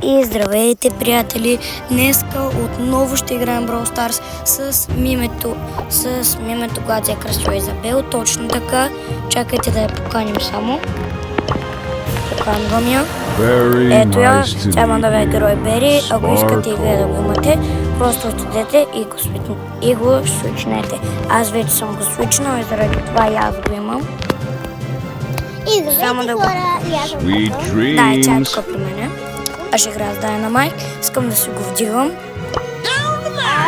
И здравейте, приятели! Днеска отново ще играем Brawl Stars с мимето, която се е кръстила Изабел. Точно така. Чакайте да я поканим само. Поканвам я. Ето я. Тя има да ви е герой Бери. Ако искате и вие да го имате, просто отидете и го свичнете. Аз вече съм го свичнал и заради това и аз го имам. И здравейте, хора! И аз съм Бери. Да, и тя е тук при мене. Аз ще играя с Dynamite. Искам да си го вдигам.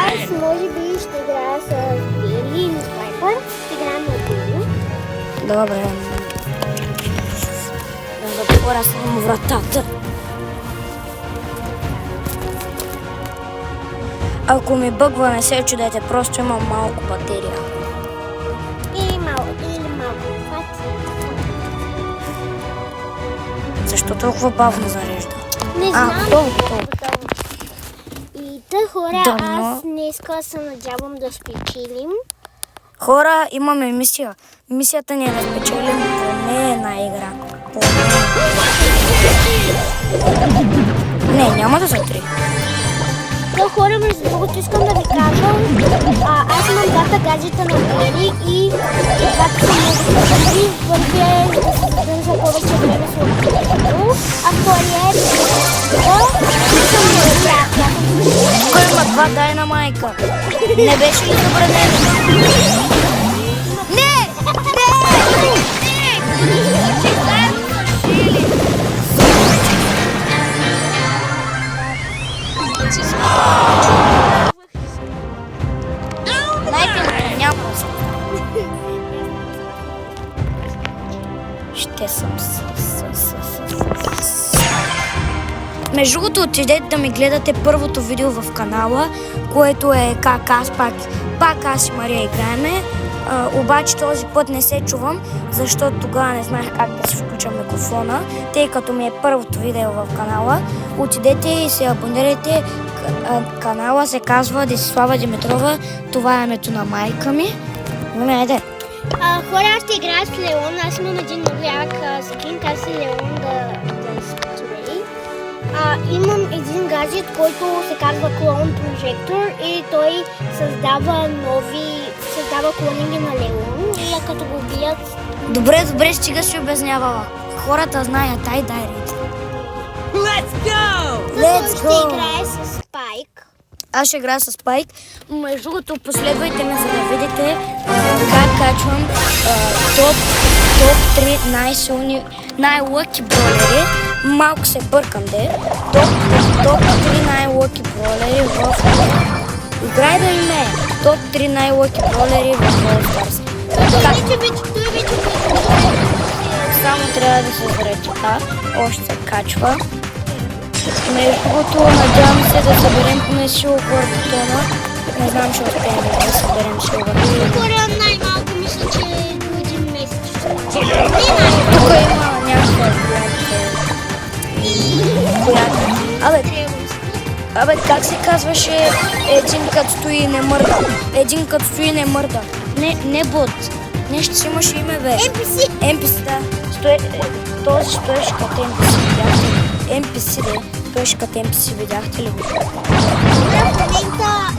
Аз може би ще играя с Бери или Снайпър. Играем на Бери. Добре. Да затворя само вратата. Ако ми бъгва, не се чудете, просто имам малко батерия. Или малко път. Защо толкова бавно зарежда? Не знам. Толкова. И та хора, Дано. аз днеска се надявам да спечелим. Хора, имаме мисия. Мисията ни е да спечелим поне една игра. Не, няма да са 3. Та хора, между другото искам да ви кажа, аз имам двата гаджета на Бери и двата са много добри. Първият е да се създадем за повече време с отборението, а вторият е да съм Бери. Кой има два Dynamite? Не беше ли забранено? Не! Най-пилото няма да се. Ще съм Между другото, отидете да ми гледате първото видео в канала, което е как аз пак аз и Мария играеме. Обаче този път не се чувам, защото тогава не знаех как да си включа микрофона, тъй като ми е първото видео в канала. Отидете и се абонирайте. Канала се казва Десислава Димитрова. Това е името на майка ми. Айде. Хора, аз ще играя с Леон. Аз имам един много як скин, каза се Леон да спечели. Имам един гаджет, който се казва клон прожектор и той създава клонинги на Леон и като го убият... Добре, стига си обяснявала. Хората знаят, дай ред. Let's go! Ще играе с Спайк. Аз ще играя с Спайк. Между другото, последвайте ме, за да видите как качвам топ 3 най-силни, най-лъки бролери. Малко се бъркам, топ 3 най-лъки бролери в... Играй да име! Топ 3 най-лъки бролери в Brawl Stars. Само трябва да се заречета. Още се качва. Между другото, надявам се да съберем поне Silver бутона. Не знам, ще успеем да съберем Silver бутона. Хора, най-малко мисля, че до един месец. Тук има някаква Абе, как се казваше един като стои и не мърда? Един като стои и не мърда. Не бот. Нещо си имаше име, бе. NPC, да. Този стоеше като NPC, видяхте ли? NPC, да. Стоеше като NPC, видяхте ли го? В момента знам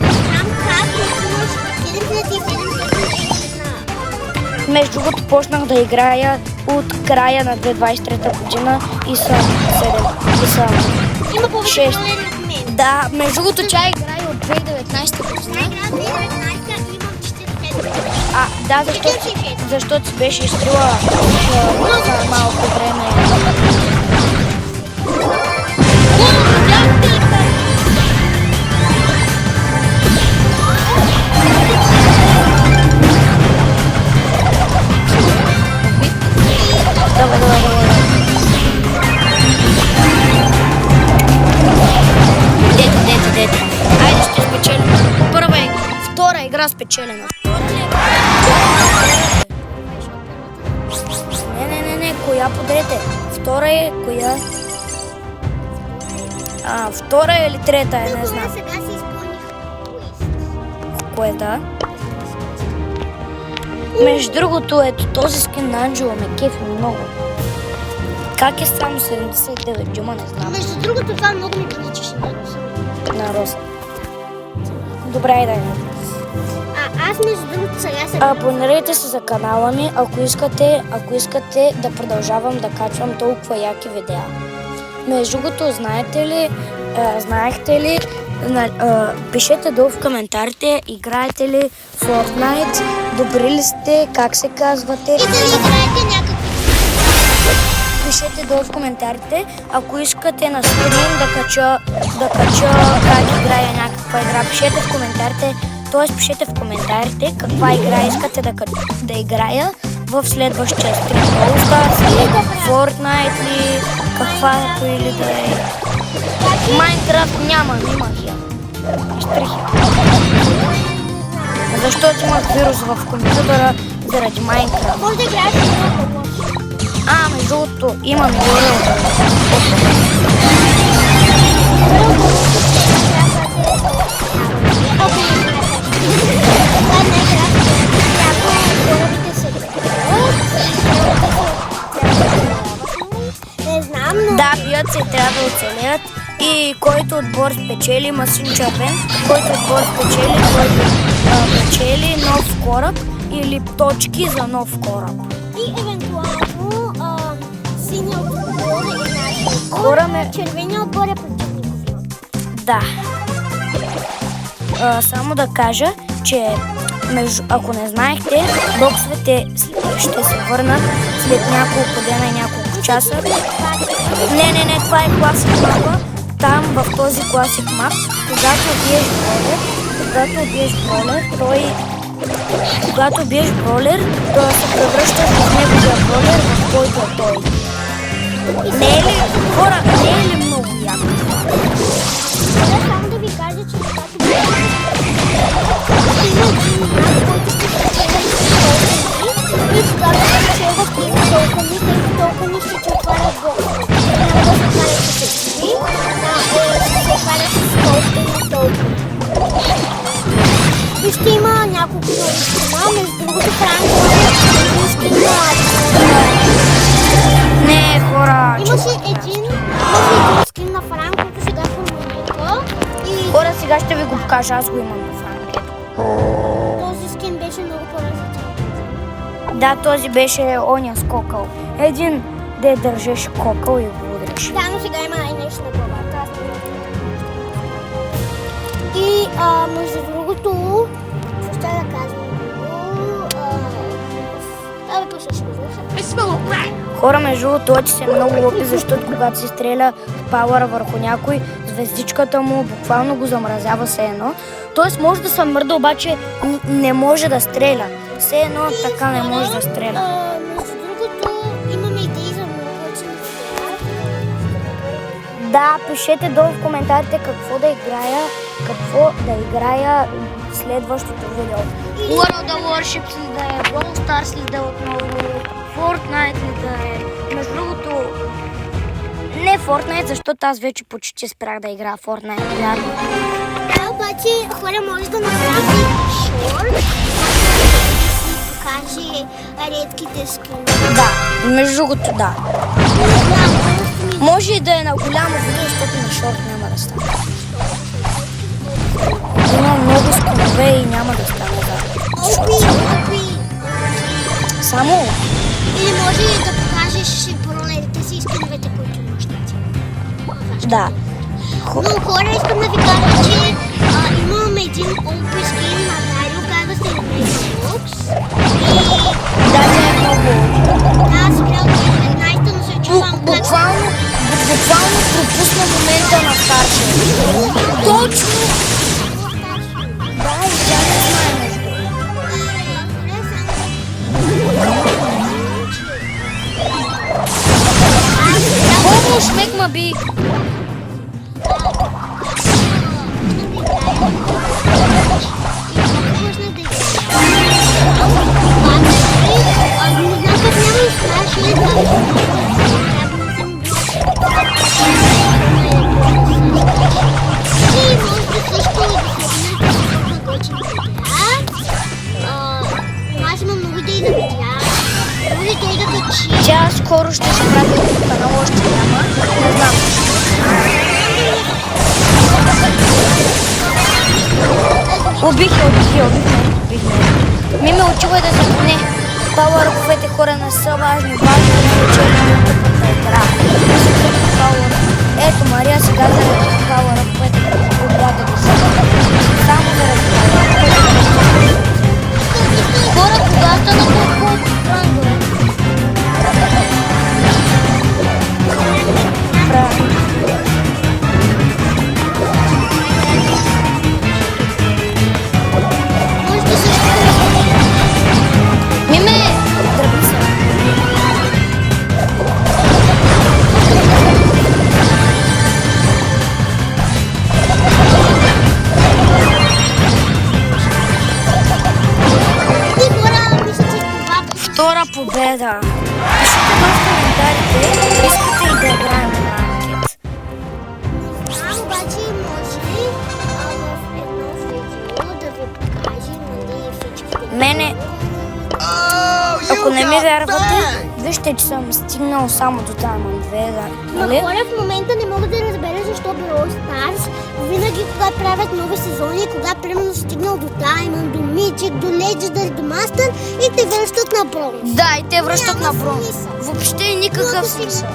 как имаш 7700. Между другото, почнах да играя от края на 2023 година и съм 7. Има повече бролери от мен. Да, между другото, тя играе от 2019 година. Игра 2019 имам 45. Да, защото си беше изтрила за малко време. Давай. Дете. Айде, ще спечелим. Втора игра спечелена. Не, коя подрете? Втора е коя? Втора или трета е, не знам. Сега си изпълних квест. Кое да? Между другото, ето този скин на Анджела ме кефи много. Как е само 79 джума, не знам. Между другото, това много ми приличаше на Роса. На Роса. Добре, дай. Аз между другото сега се... Абонирайте се за канала ми, ако искате да продължавам да качвам толкова яки видеа. Между другото, знаехте ли, пишете долу в коментарите, играете ли Fortnite, добри ли сте, как се казвате. И дали играете някакви... Пишете долу в коментарите, ако искате на стрим да кача как играя някаква игра. Пишете в коментарите каква игра искате да играя в следващия стрим. Brawl Stars или Fortnite или каквато или да е. Майнкрафт няма я. Изтрих я. Защото имах вирус в компютъра заради Майнкрафт. Може да играеш много лошо. Между другото, имам горе. Не знам, но... Да, бият се, трябва да оцелят. И който отбор спечели, има син червен, който отбор спечели, печели нов кораб или точки за нов кораб. И евентуално синия отбор е нашия Хораме... червения отбор е противниковия. Да. Само да кажа, че ако не знаехте, боксовете ще се върнат след няколко дена и няколко часа. Не, това е класик мапа. Там в този класик мап, когато биеш бролер, той се превръща в неговия бролер, в който е той. Не е ли, хора, не е ли много яко? Само да ви кажа, че когато има един мап, който ще и когато се челват толкова ще че отварят боксове. Няма да се отварят с ексти, се отварят с толкова. И ще има няколко нови скина, между другото Не, хора. Имаше един скин на Франк, който сега формулира и... Хора, сега ще ви го покажа, аз го имам на Франк. Този скин беше много по-различен. Да, този беше оня с кокъл. Един де държеше кокъл и го удреше. Да, но сега има нещо на главата. И между другото, какво ще да казвам? Хора, между другото, той се много лопи, защото когато се стреля пауъра върху някой, звездичката му буквално го замразява все едно. Тоест може да се мърда, обаче не може да стреля. Все едно така не може да стреля. Между другото, имаме идеи за много повече. Да, пишете долу в коментарите какво да играя следващото видео. World of Warships ли да е, Brawl Stars ли да е отново, Fortnite ли да е. Между другото, не Fortnite, защото аз вече почти спрях да играя Fortnite, вярно. Да, обаче хора може да направи шорт, да покаже редките скини. Да, между другото да. Може и да е на голямо видео, защото на шорт няма да стане. Има много скинове и няма да стане за Опи. Само? Или може и да покажеш бронерите си и скиновете, които имаш на ти. Да. Но хора, искам да ви кажа, че имам един опи скин на Дарио, казва се Roblox. Да, не е много. Аз играл в 15, но се чувам как... Буквално пропусна момента на старше. Точно! Да, и тя не знае нещо. Помощ, мек ма би! Тя скоро ще се прави YouTube канал, още няма. Не знам. Убих ме. Миме отива да запне. Пауър-ъповете хора не са важни. Важно е, че да игра. Ето, Мария сега заради пауър-ъповете обряда да се. Само заради пауър-ъповете. Хора, кога стана толкова франгове? Миме, дръпи се. Втора победа. Пишете в коментарите, искате и да играем на ранкет. Обаче може ли в едно видео да ви покажем всичките? Мене, ако не ми вярвате, вижте, че съм стигнал само до Diamond 2, нали? Хора в момента не мога да разбера защо Brawl Stars винаги когато правят нови сезони, когато примерно стигнал до Diamond, до Mythic, до Legendary, до Master и те връщат на бронз. Да, и те връщат на бронз. смисъл. Въобще никакъв смисъл.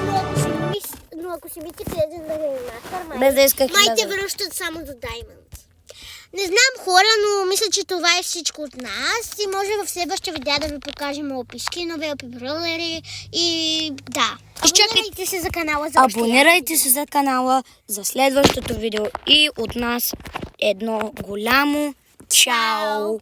Но ако си Mythic, Legendary и Master, Без да исках май те да... връщат само до Diamond. Не знам хора, но мисля, че това е всичко от нас и може в следващия видео да ви покажем опи скинове, опи бролери и да. Абонирайте се за канала за още Абонирайте се за канала за следващото видео и от нас едно голямо чао!